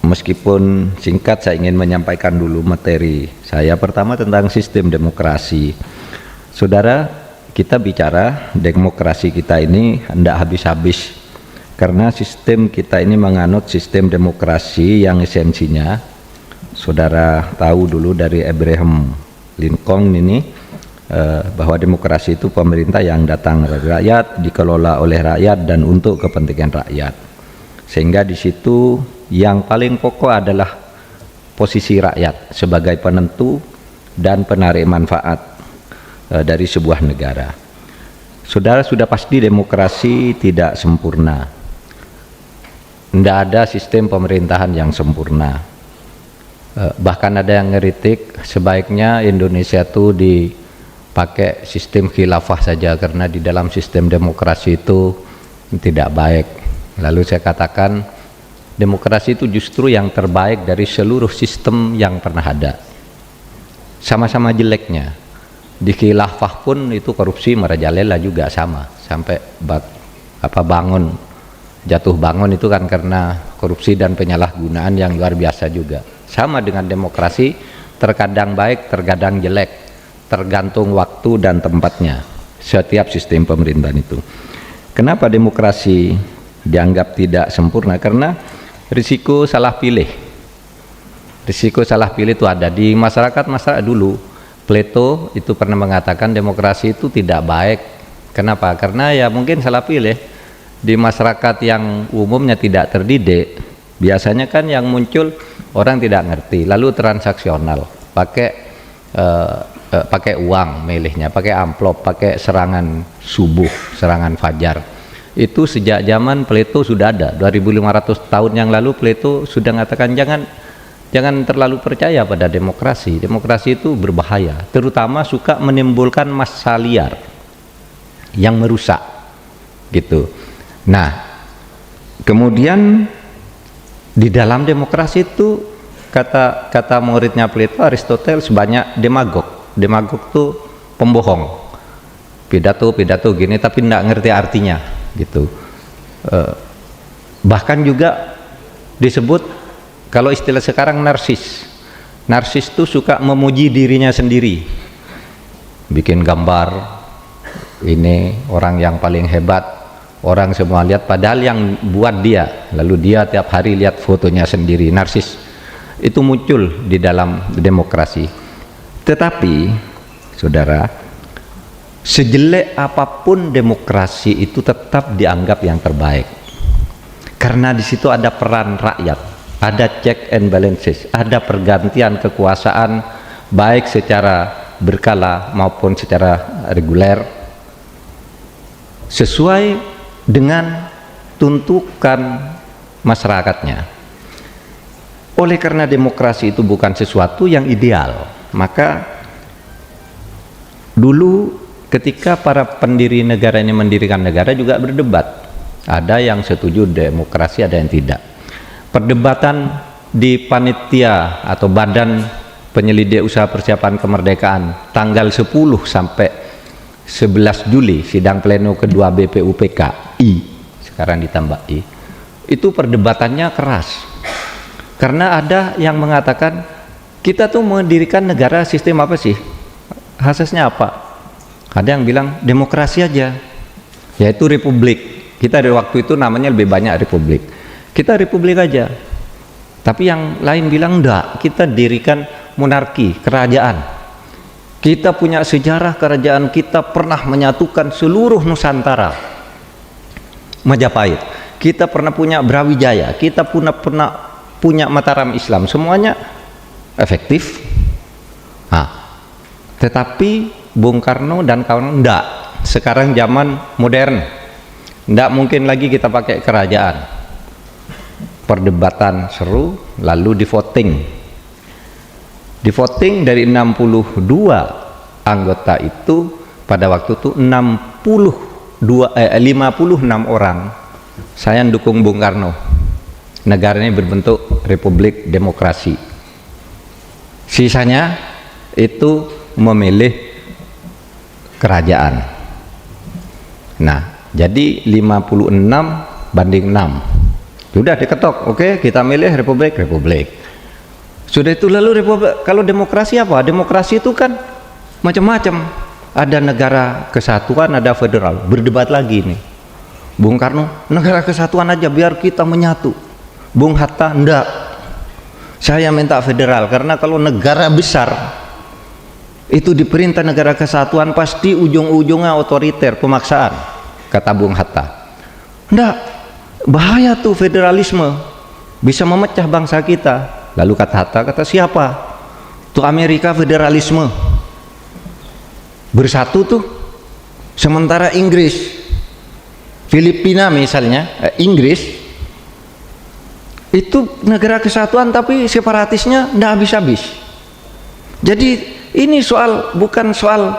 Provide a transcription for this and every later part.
meskipun singkat, saya ingin menyampaikan dulu materi saya. Pertama tentang sistem demokrasi. Saudara, kita bicara demokrasi kita ini hendak habis-habis, karena sistem kita ini menganut sistem demokrasi yang esensinya, saudara tahu dulu dari Abraham Lincoln ini, bahwa demokrasi itu pemerintah yang datang dari rakyat, dikelola oleh rakyat dan untuk kepentingan rakyat. Sehingga di situ yang paling pokok adalah posisi rakyat sebagai penentu dan penarik manfaat dari sebuah negara. Saudara, sudah pasti demokrasi tidak sempurna. Tidak ada sistem pemerintahan yang sempurna. Bahkan ada yang ngeritik sebaiknya Indonesia itu dipakai sistem khilafah saja, karena di dalam sistem demokrasi itu tidak baik. Lalu saya katakan demokrasi itu justru yang terbaik dari seluruh sistem yang pernah ada. Sama-sama jeleknya. Di khilafah pun itu korupsi merajalela juga sama, sampai jatuh bangun itu kan karena korupsi dan penyalahgunaan yang luar biasa juga. Sama dengan demokrasi, terkadang baik, terkadang jelek, tergantung waktu dan tempatnya setiap sistem pemerintahan itu. Kenapa demokrasi dianggap tidak sempurna? Karena risiko salah pilih. Risiko salah pilih itu ada di masyarakat dulu. Plato itu pernah mengatakan demokrasi itu tidak baik. Kenapa? Karena ya mungkin salah pilih. Di masyarakat yang umumnya tidak terdidik, biasanya kan yang muncul orang tidak ngerti, lalu transaksional, pakai uang milihnya, pakai amplop, pakai serangan subuh, serangan fajar. Itu sejak zaman Plato sudah ada. 2500 tahun yang lalu Plato sudah mengatakan jangan terlalu percaya pada demokrasi. Demokrasi itu berbahaya, terutama suka menimbulkan massa liar yang merusak gitu. Nah, kemudian di dalam demokrasi itu kata muridnya Plato, Aristoteles, banyak demagog. Demagog itu pembohong, pidato gini tapi tidak ngerti artinya gitu. Bahkan juga disebut, kalau istilah sekarang, narsis. Narsis itu suka memuji dirinya sendiri, bikin gambar ini orang yang paling hebat, orang semua lihat, padahal yang buat dia, lalu dia tiap hari lihat fotonya sendiri. Narsis itu muncul di dalam demokrasi. Tetapi saudara, sejelek apapun demokrasi itu tetap dianggap yang terbaik, karena di situ ada peran rakyat, ada check and balances, ada pergantian kekuasaan baik secara berkala maupun secara reguler sesuai dengan tuntukan masyarakatnya. Oleh karena demokrasi itu bukan sesuatu yang ideal, maka dulu ketika para pendiri negara ini mendirikan negara juga berdebat. Ada yang setuju demokrasi, ada yang tidak. Perdebatan di panitia atau badan penyelidik usaha persiapan kemerdekaan tanggal 10 sampai 11 Juli, sidang pleno kedua BPUPK I, sekarang ditambah I, itu perdebatannya keras. Karena ada yang mengatakan, kita tuh mendirikan negara sistem apa sih? Asasnya apa? Ada yang bilang demokrasi aja, yaitu republik. Kita di waktu itu namanya lebih banyak republik. Kita republik aja. Tapi yang lain bilang enggak, kita dirikan monarki, kerajaan. Kita punya sejarah kerajaan kita pernah menyatukan seluruh Nusantara. Majapahit. Kita pernah punya Brawijaya, kita pernah punya Mataram Islam, semuanya efektif. Nah, tetapi Bung Karno dan kawan enggak. Sekarang zaman modern, enggak mungkin lagi kita pakai kerajaan. Perdebatan seru, lalu di voting. Di voting dari 62 anggota itu, pada waktu itu 56 orang saya dukung Bung Karno. Negara ini berbentuk republik demokrasi. Sisanya itu memilih kerajaan. Nah, jadi 56 banding 6. Sudah diketok, oke, kita milih republik. Sudah itu lalu republik. Kalau demokrasi apa? Demokrasi itu kan macam-macam. Ada negara kesatuan, ada federal. Berdebat lagi nih. Bung Karno, negara kesatuan aja biar kita menyatu. Bung Hatta, enggak. Saya minta federal karena kalau negara besar itu diperintah negara kesatuan pasti ujung-ujungnya otoriter, pemaksaan, kata Bung Hatta. Enggak, bahaya tuh federalisme, bisa memecah bangsa kita. Lalu kata Hatta, kata siapa? Tuh Amerika federalisme, bersatu tuh. Sementara Inggris, Filipina misalnya, Inggris itu negara kesatuan tapi separatisnya enggak habis-habis. Jadi ini soal, bukan soal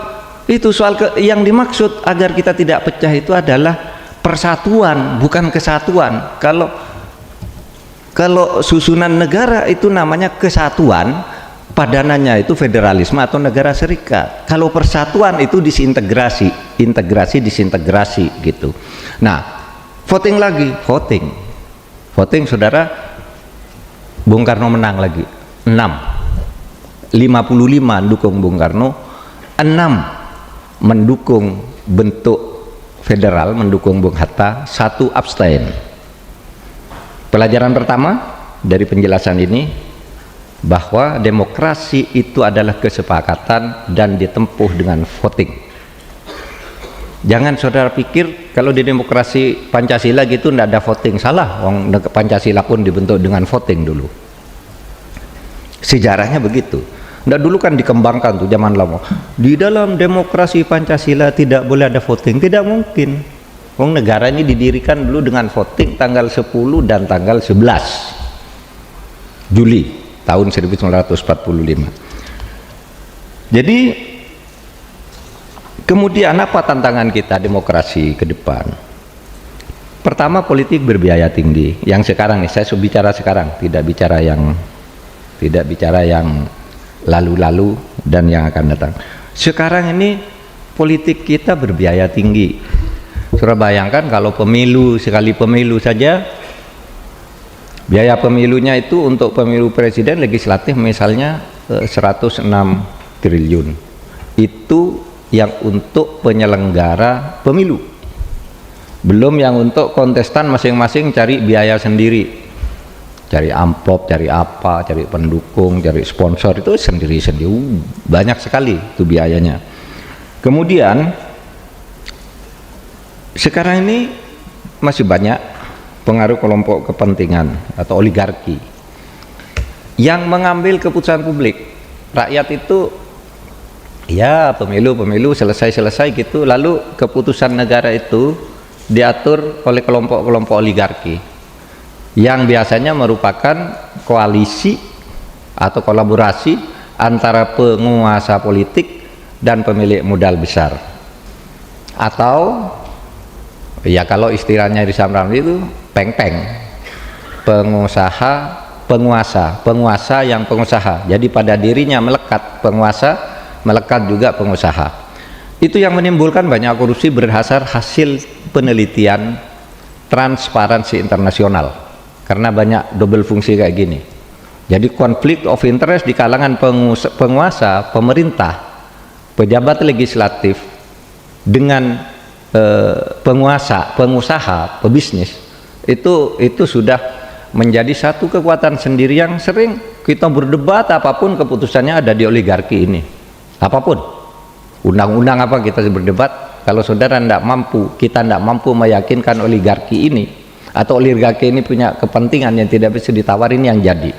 itu, soal yang dimaksud agar kita tidak pecah itu adalah persatuan, bukan kesatuan. Kalau susunan negara itu namanya kesatuan, padanannya itu federalisme atau negara serikat. Kalau persatuan itu disintegrasi, integrasi disintegrasi gitu. Nah, voting lagi, voting saudara, Bung Karno menang lagi 55 mendukung Bung Karno, 6 mendukung bentuk federal, mendukung Bung Hatta, 1 abstain. Pelajaran pertama dari penjelasan ini bahwa demokrasi itu adalah kesepakatan dan ditempuh dengan voting. Jangan saudara pikir kalau di demokrasi Pancasila gitu tidak ada voting. Salah, Pancasila pun dibentuk dengan voting dulu. Sejarahnya begitu. Nggak, dulu kan dikembangkan tuh zaman lama. Di dalam demokrasi Pancasila tidak boleh ada voting. Tidak mungkin. Negara ini didirikan dulu dengan voting tanggal 10 dan tanggal 11 Juli tahun 1945. Jadi kemudian apa tantangan kita demokrasi ke depan? Pertama, politik berbiaya tinggi. Yang sekarang nih, saya bicara sekarang, tidak bicara yang lalu-lalu dan yang akan datang. Sekarang ini politik kita berbiaya tinggi. Saudara bayangkan kalau pemilu, sekali pemilu saja biaya pemilunya itu untuk pemilu presiden legislatif misalnya 106 triliun. Itu yang untuk penyelenggara pemilu, belum yang untuk kontestan masing-masing cari biaya sendiri, cari amplop, cari apa, cari pendukung, cari sponsor, itu sendiri-sendiri. Banyak sekali itu biayanya. Kemudian sekarang ini masih banyak pengaruh kelompok kepentingan atau oligarki yang mengambil keputusan publik. Rakyat itu ya pemilu selesai gitu, lalu keputusan negara itu diatur oleh kelompok-kelompok oligarki yang biasanya merupakan koalisi atau kolaborasi antara penguasa politik dan pemilik modal besar, atau ya kalau istilahnya di Samramli itu peng-peng, penguasa yang pengusaha. Jadi pada dirinya melekat penguasa, melekat juga pengusaha. Itu yang menimbulkan banyak korupsi berdasar hasil penelitian Transparansi Internasional, karena banyak double fungsi kayak gini. Jadi konflik of interest di kalangan penguasa, pemerintah, pejabat legislatif dengan pengusaha, pebisnis, itu sudah menjadi satu kekuatan sendiri yang sering kita berdebat. Apapun keputusannya ada di oligarki ini, apapun undang-undang apa kita berdebat. Kalau saudara kita tidak mampu meyakinkan oligarki ini, atau oligarki ini punya kepentingan yang tidak bisa ditawarin, yang jadi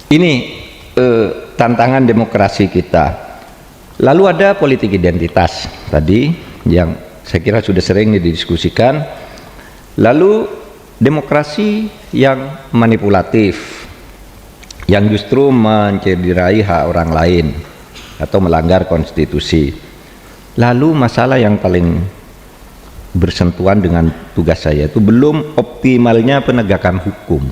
ini tantangan demokrasi kita. Lalu ada politik identitas tadi yang saya kira sudah sering didiskusikan. Lalu demokrasi yang manipulatif, yang justru mencederai hak orang lain atau melanggar konstitusi. Lalu masalah yang paling bersentuhan dengan tugas saya itu belum optimalnya penegakan hukum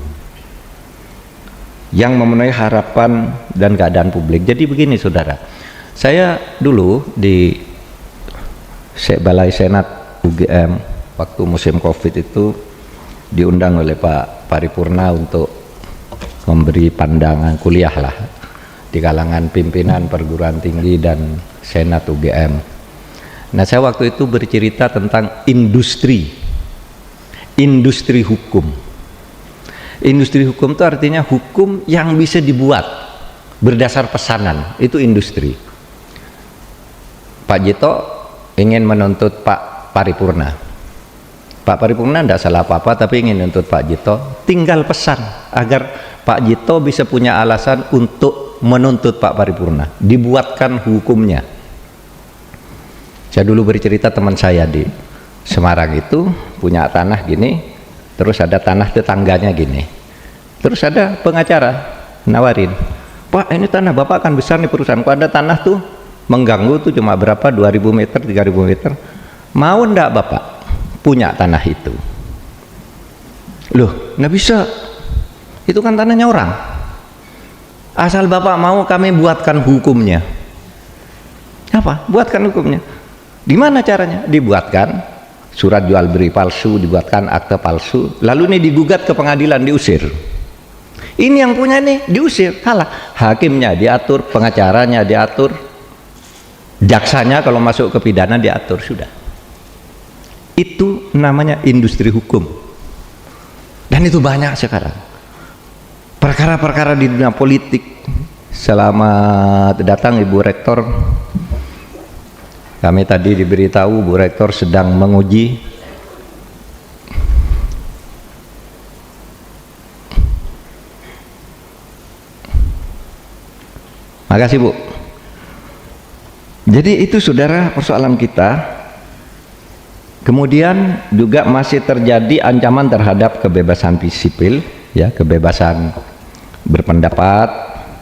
yang memenuhi harapan dan keadaan publik. Jadi begini saudara, saya dulu di Balai Senat UGM waktu musim Covid itu diundang oleh Pak Paripurna untuk memberi pandangan kuliah lah di kalangan pimpinan perguruan tinggi dan senat UGM. Nah, saya waktu itu bercerita tentang industri hukum. Industri hukum itu artinya hukum yang bisa dibuat berdasar pesanan, itu industri. Pak Jito ingin menuntut Pak Paripurna. Pak Paripurna tidak salah apa-apa, tapi ingin menuntut Pak Jito, tinggal pesan agar Pak Jito bisa punya alasan untuk menuntut Pak Paripurna, dibuatkan hukumnya. Saya dulu bercerita teman saya di Semarang itu punya tanah gini, terus ada tanah tetangganya gini, terus ada pengacara nawarin, Pak ini tanah Bapak kan besar nih perusahaan, kok ada tanah tuh mengganggu tuh cuma berapa 2000 meter 3000 meter, mau ndak Bapak punya tanah itu? Loh, nggak bisa, itu kan tanahnya orang. Asal Bapak mau, kami buatkan hukumnya. Apa? Buatkan hukumnya. Di mana caranya? Dibuatkan surat jual beli palsu, dibuatkan akte palsu, lalu ini digugat ke pengadilan, diusir. Ini yang punya nih diusir, kalah. Hakimnya diatur, pengacaranya diatur, jaksanya kalau masuk ke pidana diatur, sudah. Itu namanya industri hukum. Dan itu banyak sekarang. Perkara-perkara di dunia politik. Selamat datang Ibu Rektor. Kami tadi diberitahu Bu Rektor sedang menguji makasih Bu. Jadi itu saudara persoalan kita. Kemudian juga masih terjadi ancaman terhadap kebebasan sipil, ya, kebebasan berpendapat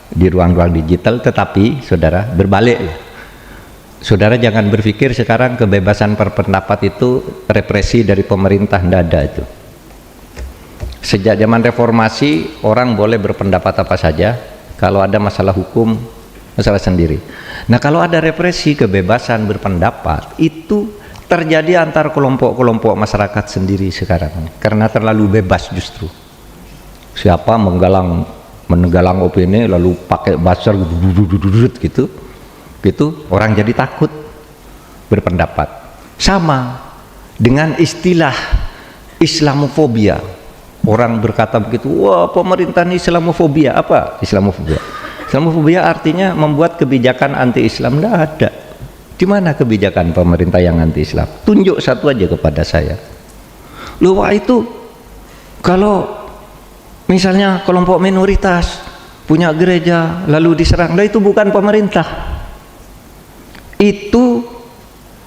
di ruang-ruang digital. Tetapi saudara berbalik, saudara jangan berpikir sekarang kebebasan berpendapat itu represi dari pemerintah, tidak ada itu. Sejak zaman reformasi orang boleh berpendapat apa saja, kalau ada masalah hukum masalah sendiri. Nah, kalau ada represi kebebasan berpendapat itu terjadi antar kelompok-kelompok masyarakat sendiri sekarang karena terlalu bebas. Justru siapa menggalang opini lalu pakai buzzer gitu orang jadi takut berpendapat. Sama dengan istilah Islamofobia, orang berkata begitu, wah pemerintah ini Islamofobia. Apa Islamofobia? Islamofobia artinya membuat kebijakan anti-Islam. Tidak ada. Di mana kebijakan pemerintah yang anti-Islam? Tunjuk satu aja kepada saya. Loh, wah itu kalau misalnya kelompok minoritas punya gereja lalu diserang, lah itu bukan pemerintah. Itu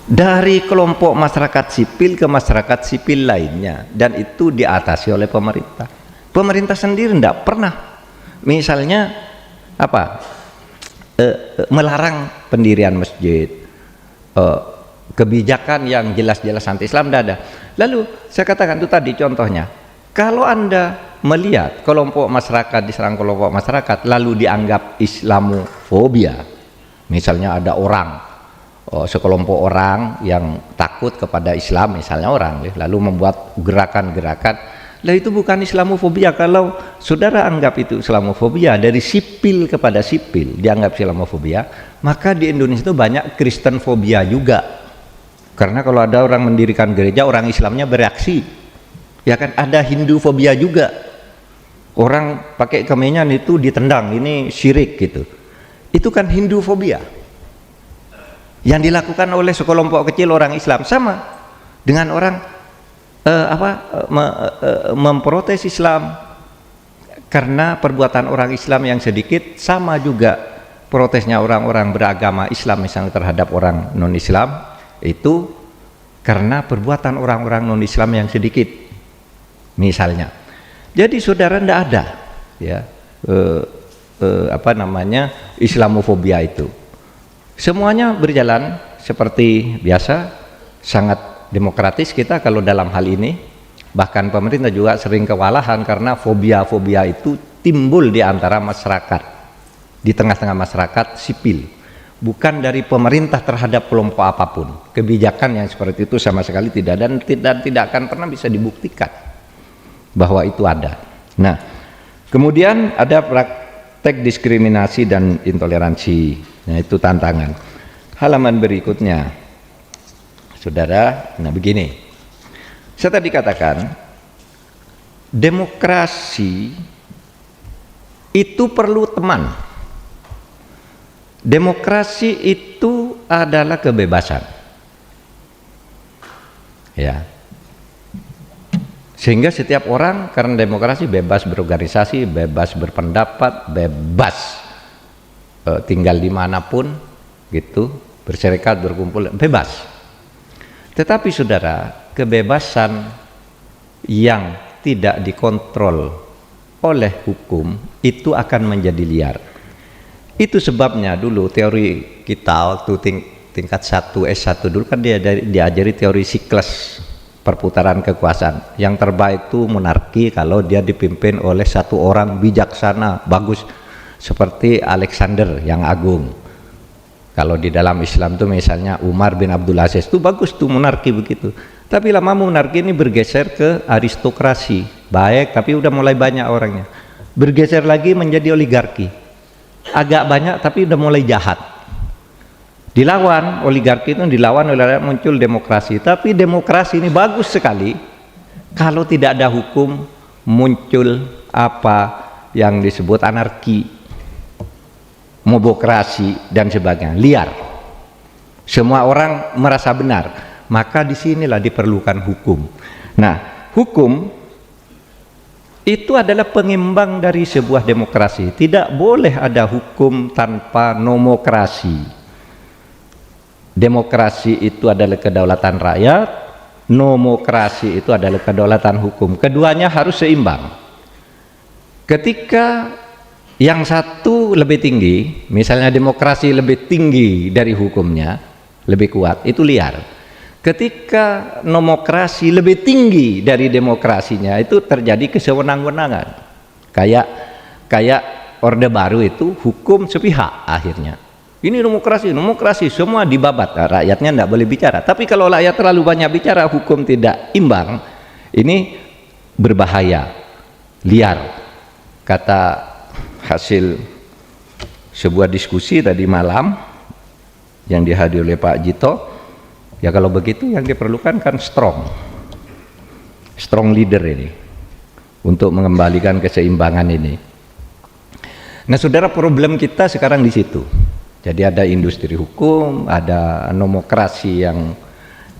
dari kelompok masyarakat sipil ke masyarakat sipil lainnya, dan itu diatasi oleh pemerintah. Pemerintah sendiri tidak pernah misalnya melarang pendirian masjid, kebijakan yang jelas-jelas anti-Islam, tidak ada. Lalu saya katakan itu tadi contohnya, kalau Anda melihat kelompok masyarakat diserang kelompok masyarakat lalu dianggap Islamofobia, misalnya ada orang, sekelompok orang yang takut kepada Islam, misalnya orang ya, lalu membuat gerakan-gerakan, lah itu bukan Islamofobia. Kalau saudara anggap itu Islamofobia, dari sipil kepada sipil dianggap Islamofobia, maka di Indonesia itu banyak Kristenfobia juga. Karena kalau ada orang mendirikan gereja, orang Islamnya bereaksi, ya kan. Ada Hindufobia juga, orang pakai kemenyan itu ditendang, ini syirik gitu. Itu kan Hindufobia yang dilakukan oleh sekelompok kecil orang Islam. Sama dengan orang memprotes Islam karena perbuatan orang Islam yang sedikit, sama juga protesnya orang-orang beragama Islam misalnya terhadap orang non-Islam, itu karena perbuatan orang-orang non-Islam yang sedikit misalnya. Jadi saudara, tidak ada ya Islamofobia itu. Semuanya berjalan seperti biasa, sangat demokratis kita kalau dalam hal ini. Bahkan pemerintah juga sering kewalahan karena fobia-fobia itu timbul di antara masyarakat, di tengah-tengah masyarakat sipil, bukan dari pemerintah terhadap kelompok apapun. Kebijakan yang seperti itu sama sekali tidak, dan tidak akan pernah bisa dibuktikan. bahwa itu ada. Nah, kemudian ada praktek diskriminasi dan intoleransi. Nah, itu tantangan. Halaman berikutnya, saudara. Nah, begini, saya tadi katakan demokrasi itu perlu teman. Demokrasi itu adalah kebebasan, ya. Sehingga setiap orang karena demokrasi bebas berorganisasi, bebas berpendapat, bebas tinggal dimanapun, gitu, berserikat, berkumpul, bebas. Tetapi saudara, kebebasan yang tidak dikontrol oleh hukum itu akan menjadi liar. Itu sebabnya dulu teori kita waktu tingkat 1 S1 dulu kan dia diajari teori siklus perputaran kekuasaan. Yang terbaik itu monarki kalau dia dipimpin oleh satu orang bijaksana, bagus, seperti Alexander yang agung. Kalau di dalam Islam itu misalnya Umar bin Abdul Aziz, itu bagus tuh monarki begitu. Tapi lama monarki ini bergeser ke aristokrasi, baik tapi udah mulai banyak orangnya. Bergeser lagi menjadi oligarki, agak banyak tapi udah mulai jahat. Dilawan, oligarki itu dilawan oleh rakyat, muncul demokrasi. Tapi demokrasi ini bagus sekali kalau tidak ada hukum, muncul apa yang disebut anarki, mobokrasi dan sebagainya, liar. Semua orang merasa benar, maka disinilah diperlukan hukum. Nah, hukum itu adalah pengimbang dari sebuah demokrasi. Tidak boleh ada hukum tanpa nomokrasi. Demokrasi itu adalah kedaulatan rakyat, nomokrasi itu adalah kedaulatan hukum. Keduanya harus seimbang. Ketika yang satu lebih tinggi, misalnya demokrasi lebih tinggi dari hukumnya, lebih kuat, itu liar. Ketika nomokrasi lebih tinggi dari demokrasinya, itu terjadi kesewenang-wenangan. Kayak Orde Baru itu hukum sepihak akhirnya. Ini demokrasi semua dibabat, nah, rakyatnya tidak boleh bicara. Tapi kalau rakyat terlalu banyak bicara, hukum tidak imbang, ini berbahaya, liar. Kata hasil sebuah diskusi tadi malam yang dihadiri oleh Pak Jito, ya kalau begitu yang diperlukan kan strong leader ini untuk mengembalikan keseimbangan ini. Nah, saudara, problem kita sekarang di situ. Jadi ada industri hukum, ada nomokrasi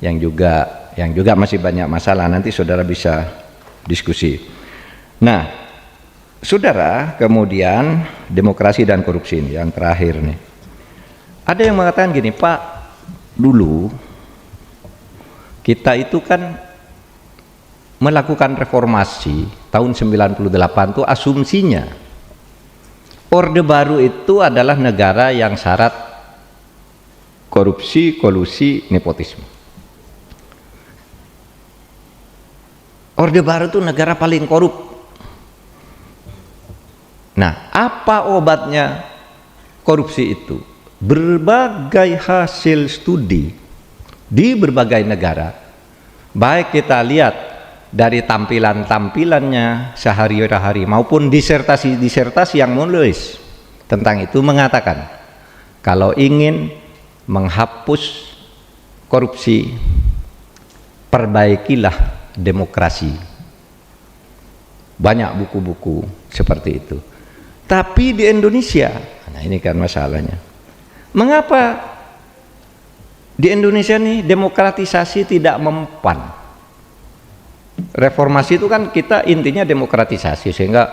yang juga masih banyak masalah. Nanti saudara bisa diskusi. Nah, saudara, kemudian demokrasi dan korupsi ini yang terakhir nih. Ada yang mengatakan gini, Pak, dulu kita itu kan melakukan reformasi tahun 98 itu asumsinya Orde Baru itu adalah negara yang syarat korupsi, kolusi, nepotisme. Orde Baru itu negara paling korup. Nah, apa obatnya korupsi itu? Berbagai hasil studi di berbagai negara, baik kita lihat dari tampilannya sehari-hari maupun disertasi yang menulis tentang itu, mengatakan kalau ingin menghapus korupsi, perbaikilah demokrasi. Banyak buku-buku seperti itu. Tapi di Indonesia, nah ini kan masalahnya, mengapa di Indonesia nih demokratisasi tidak mempan? Reformasi itu kan kita intinya demokratisasi, sehingga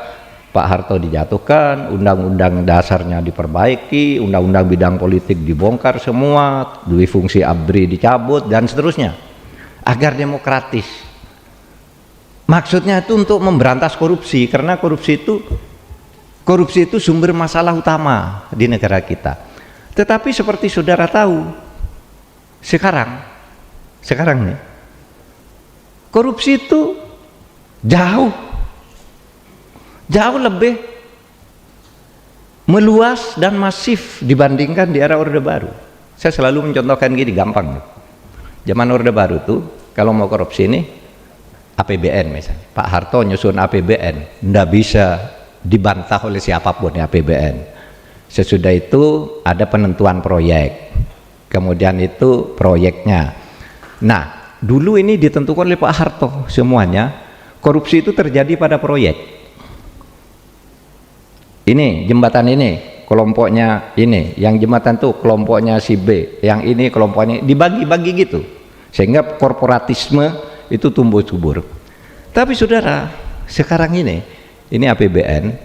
Pak Harto dijatuhkan, undang-undang dasarnya diperbaiki, undang-undang bidang politik dibongkar semua, dui fungsi ABRI dicabut dan seterusnya, agar demokratis. Maksudnya itu untuk memberantas korupsi, karena korupsi itu sumber masalah utama di negara kita. Tetapi seperti saudara tahu, sekarang nih, korupsi itu jauh lebih meluas dan masif dibandingkan di era Orde Baru. Saya selalu mencontohkan gini, gampang. Zaman Orde Baru tuh kalau mau korupsi ini APBN misalnya. Pak Harto nyusun APBN, ndak bisa dibantah oleh siapapun ya APBN. Sesudah itu ada penentuan proyek, kemudian itu proyeknya. Nah, dulu ini ditentukan oleh Pak Harto semuanya. Korupsi itu terjadi pada proyek. Ini jembatan ini kelompoknya ini, yang jembatan tuh kelompoknya si B, yang ini kelompoknya, dibagi-bagi gitu, sehingga korporatisme itu tumbuh subur. Tapi saudara, sekarang ini APBN,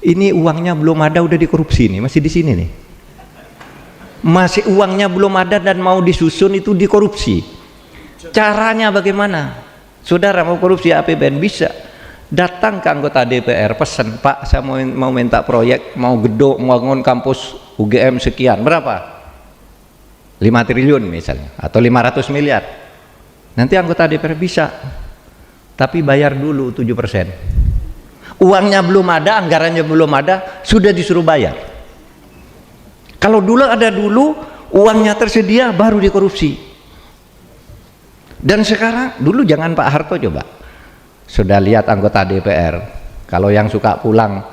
ini uangnya belum ada udah dikorupsi nih, masih di sini nih, masih uangnya belum ada dan mau disusun itu dikorupsi. Caranya bagaimana? Saudara mau korupsi APBN bisa datang ke anggota DPR, pesan, Pak saya mau minta proyek, mau gedung, mau bangun kampus UGM sekian, berapa? 5 triliun misalnya, atau 500 miliar. Nanti anggota DPR bisa, tapi bayar dulu 7%. Uangnya belum ada, anggarannya belum ada, sudah disuruh bayar. Kalau dulu ada dulu, uangnya tersedia, baru dikorupsi. Dan sekarang, dulu jangan Pak Harto coba. Sudah lihat anggota DPR, kalau yang suka pulang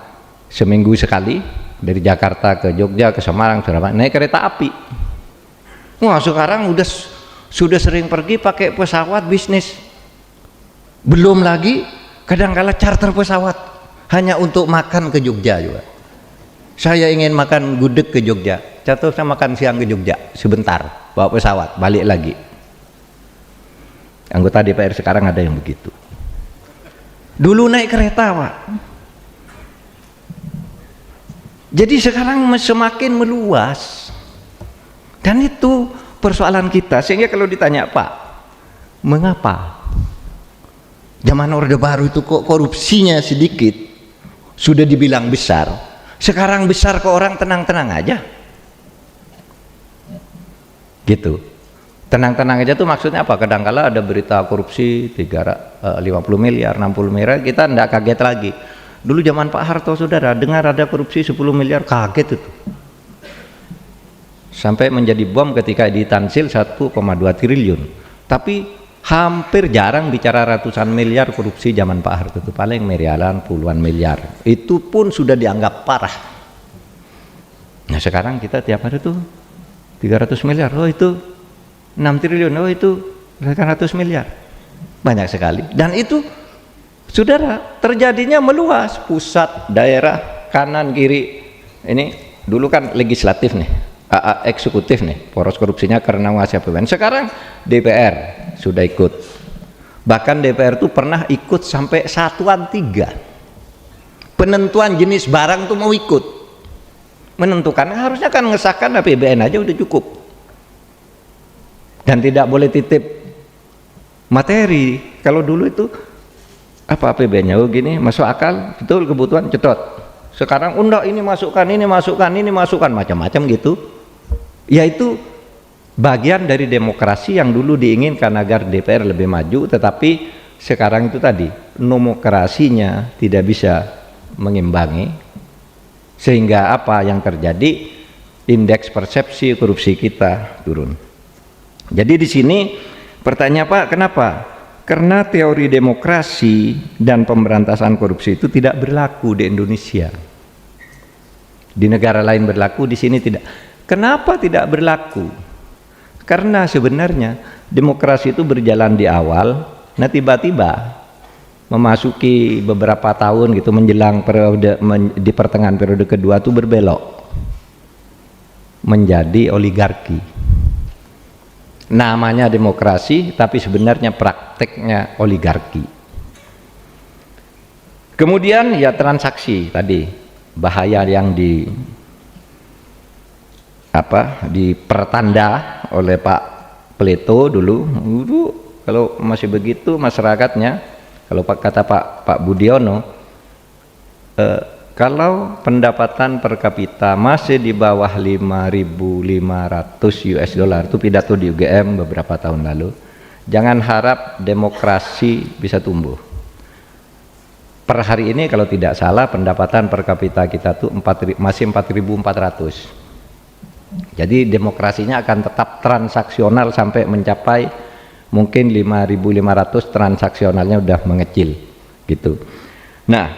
seminggu sekali dari Jakarta ke Jogja, ke Semarang, Surabaya, naik kereta api. Wah, sekarang sudah sering pergi pakai pesawat bisnis. Belum lagi kadang-kala charter pesawat hanya untuk makan ke Jogja juga. Saya ingin makan gudeg ke Jogja, contoh saya makan siang ke Jogja sebentar, bawa pesawat balik lagi. Anggota DPR sekarang ada yang begitu. Dulu naik kereta, Pak. Jadi sekarang semakin meluas, dan itu persoalan kita. Sehingga kalau ditanya, Pak, mengapa zaman Orde Baru itu kok korupsinya sedikit, sudah dibilang besar, sekarang besar ke orang tenang-tenang aja gitu. Tenang-tenang aja tuh maksudnya apa? Kadang-kala ada berita korupsi 50 miliar, 60 miliar, kita enggak kaget lagi. Dulu zaman Pak Harto, saudara, dengar ada korupsi 10 miliar, kaget itu. Sampai menjadi bom ketika ditansil 1,2 triliun. Tapi hampir jarang bicara ratusan miliar korupsi zaman Pak Harto, itu paling miliaran, puluhan miliar. Itu pun sudah dianggap parah. Nah sekarang kita tiap hari tuh 300 miliar, oh itu 6 triliun, oh itu 100 miliar, banyak sekali. Dan itu saudara terjadinya meluas, pusat, daerah, kanan, kiri. Ini dulu kan legislatif nih, eksekutif nih, poros korupsinya karena menguasai APBN. Sekarang DPR sudah ikut, bahkan DPR tuh pernah ikut sampai satuan 3, penentuan jenis barang tuh mau ikut menentukan. Harusnya kan ngesahkan APBN aja udah cukup, dan tidak boleh titip materi. Kalau dulu itu apa APBN-nya, oh gini masuk akal, betul kebutuhan, cetot. Sekarang undak ini masukkan, ini masukkan, ini masukkan, macam-macam gitu. Yaitu bagian dari demokrasi yang dulu diinginkan agar DPR lebih maju, tetapi sekarang itu tadi demokrasinya tidak bisa mengimbangi, sehingga apa yang terjadi, indeks persepsi korupsi kita turun. Jadi di sini pertanyaan, Pak, kenapa? Karena teori demokrasi dan pemberantasan korupsi itu tidak berlaku di Indonesia. Di negara lain berlaku, di sini tidak. Kenapa tidak berlaku? Karena sebenarnya demokrasi itu berjalan di awal, nah tiba-tiba memasuki beberapa tahun gitu menjelang periode di pertengahan periode kedua itu berbelok menjadi oligarki. Namanya demokrasi, tapi sebenarnya prakteknya oligarki. Kemudian ya transaksi tadi, bahaya yang dipertanda oleh Pak Pleto dulu kalau masih begitu masyarakatnya, kalau kata Pak Budiono, kalau pendapatan per kapita masih di bawah 5.500 US dollar, itu pidato di UGM beberapa tahun lalu, jangan harap demokrasi bisa tumbuh. Per hari ini kalau tidak salah pendapatan per kapita kita tuh masih 4.400. Jadi demokrasinya akan tetap transaksional sampai mencapai mungkin 5.500 transaksionalnya udah mengecil gitu. Nah,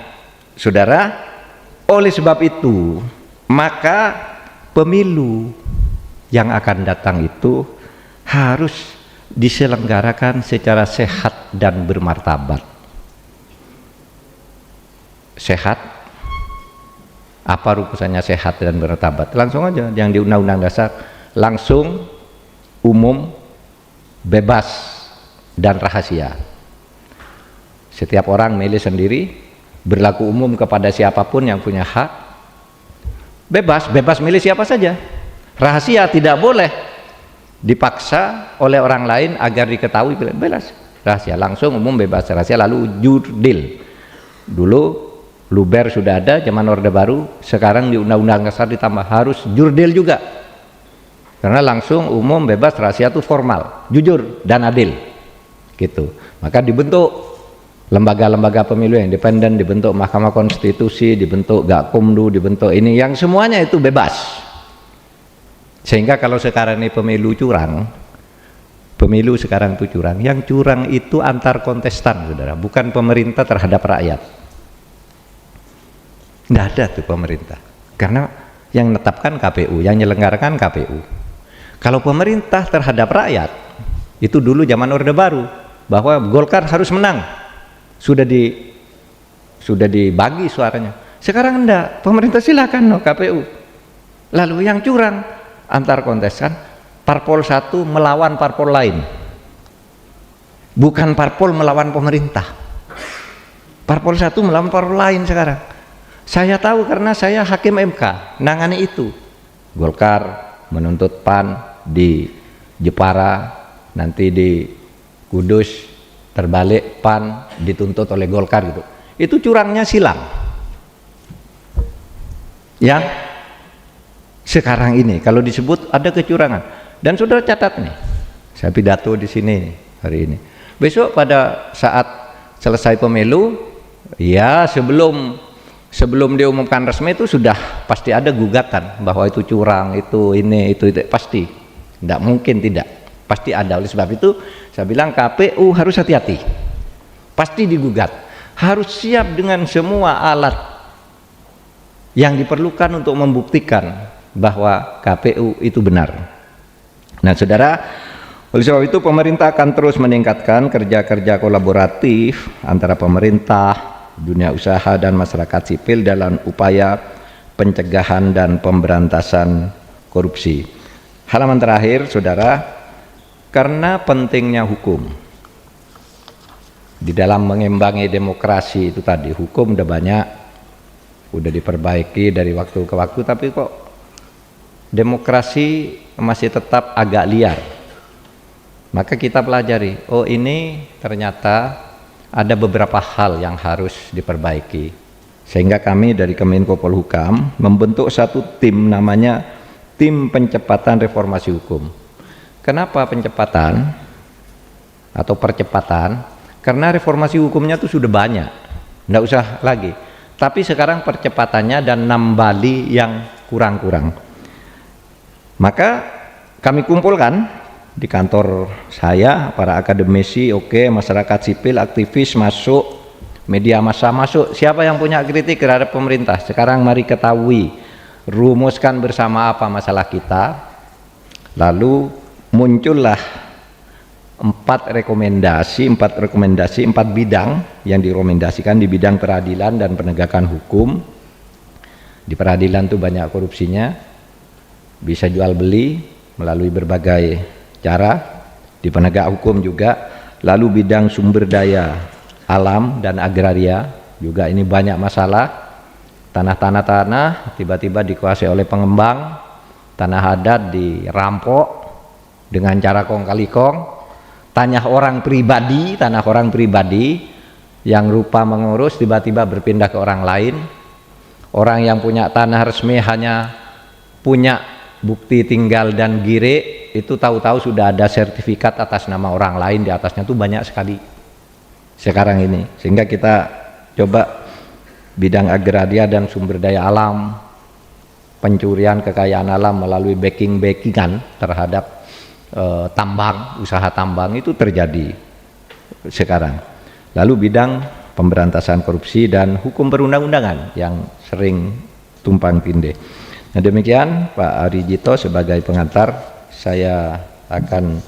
saudara, oleh sebab itu maka pemilu yang akan datang itu harus diselenggarakan secara sehat dan bermartabat. Sehat, apa rumusannya sehat dan bermartabat? Langsung aja yang di Undang-Undang Dasar, langsung, umum, bebas, dan rahasia. Setiap orang milih sendiri, berlaku umum kepada siapapun yang punya hak, bebas milih siapa saja. Rahasia, tidak boleh dipaksa oleh orang lain agar diketahui. Bebas, rahasia, langsung, umum, bebas, rahasia. Lalu jurdil, dulu luber sudah ada zaman Orde Baru, sekarang di Undang-Undang Dasar ditambah harus jurdil juga, karena langsung, umum, bebas, rahasia itu formal, jujur dan adil gitu. Maka dibentuk lembaga-lembaga pemilu yang independen, dibentuk Mahkamah Konstitusi, dibentuk Gakumdu, dibentuk ini, yang semuanya itu bebas. Sehingga kalau sekarang ini pemilu sekarang itu curang, yang curang itu antar kontestan, saudara, bukan pemerintah terhadap rakyat. Nggak ada tuh pemerintah, karena yang menetapkan KPU, yang menyelenggarakan KPU. Kalau pemerintah terhadap rakyat, itu dulu zaman Orde Baru, bahwa Golkar harus menang, sudah dibagi suaranya. Sekarang enggak, pemerintah silakan KPU. Lalu yang curang antar kontestan, parpol satu melawan parpol lain, bukan parpol melawan pemerintah. Parpol satu melawan parpol lain. Sekarang saya tahu karena saya hakim MK nangani itu. Golkar menuntut PAN di Jepara, nanti di Kudus terbalik PAN dituntut oleh Golkar gitu. Itu curangnya silang. Yang sekarang ini kalau disebut ada kecurangan, dan saudara catat nih, saya pidato di sini hari ini. Besok pada saat selesai pemilu, ya sebelum diumumkan resmi itu sudah pasti ada gugatan bahwa itu curang, itu ini, itu pasti. Tidak mungkin tidak, pasti ada. Oleh sebab itu saya bilang KPU harus hati-hati, pasti digugat, harus siap dengan semua alat yang diperlukan untuk membuktikan bahwa KPU itu benar. Nah saudara, oleh sebab itu pemerintah akan terus meningkatkan kerja-kerja kolaboratif antara pemerintah, dunia usaha, dan masyarakat sipil dalam upaya pencegahan dan pemberantasan korupsi. Halaman terakhir, saudara, karena pentingnya hukum di dalam mengimbangi demokrasi itu tadi, hukum udah banyak, udah diperbaiki dari waktu ke waktu, tapi kok demokrasi masih tetap agak liar. Maka kita pelajari, oh ini ternyata ada beberapa hal yang harus diperbaiki. Sehingga kami dari Kemenko Polhukam membentuk satu tim, namanya Tim Pencepatan Reformasi Hukum. Kenapa pencepatan atau percepatan? Karena reformasi hukumnya itu sudah banyak, nggak usah lagi. Tapi sekarang percepatannya dan nambali yang kurang-kurang. Maka kami kumpulkan di kantor saya para akademisi, masyarakat sipil, aktivis masuk, media massa masuk. Siapa yang punya kritik terhadap pemerintah? Sekarang mari ketahui, rumuskan bersama apa masalah kita. Lalu muncullah 4 bidang yang direkomendasikan di bidang peradilan dan penegakan hukum. Di peradilan itu banyak korupsinya, bisa jual beli melalui berbagai cara, di penegak hukum juga. Lalu bidang sumber daya alam dan agraria juga ini banyak masalah. Tanah tiba-tiba dikuasai oleh pengembang, tanah adat dirampok dengan cara kong kali kong, tanah orang pribadi yang rupa mengurus tiba-tiba berpindah ke orang lain. Orang yang punya tanah resmi hanya punya bukti tinggal dan gire, itu tahu-tahu sudah ada sertifikat atas nama orang lain di atasnya, tuh banyak sekali sekarang ini. Sehingga kita coba bidang agraria dan sumber daya alam, pencurian kekayaan alam melalui backingan terhadap tambang, usaha tambang itu terjadi sekarang. Lalu bidang pemberantasan korupsi dan hukum perundang-undangan yang sering tumpang tindih. Nah demikian Pak Arijito, sebagai pengantar saya akan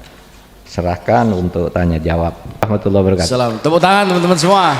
serahkan untuk tanya jawab. Warahmatullahi wabarakatuh. Salam. Tepuk tangan teman-teman semua.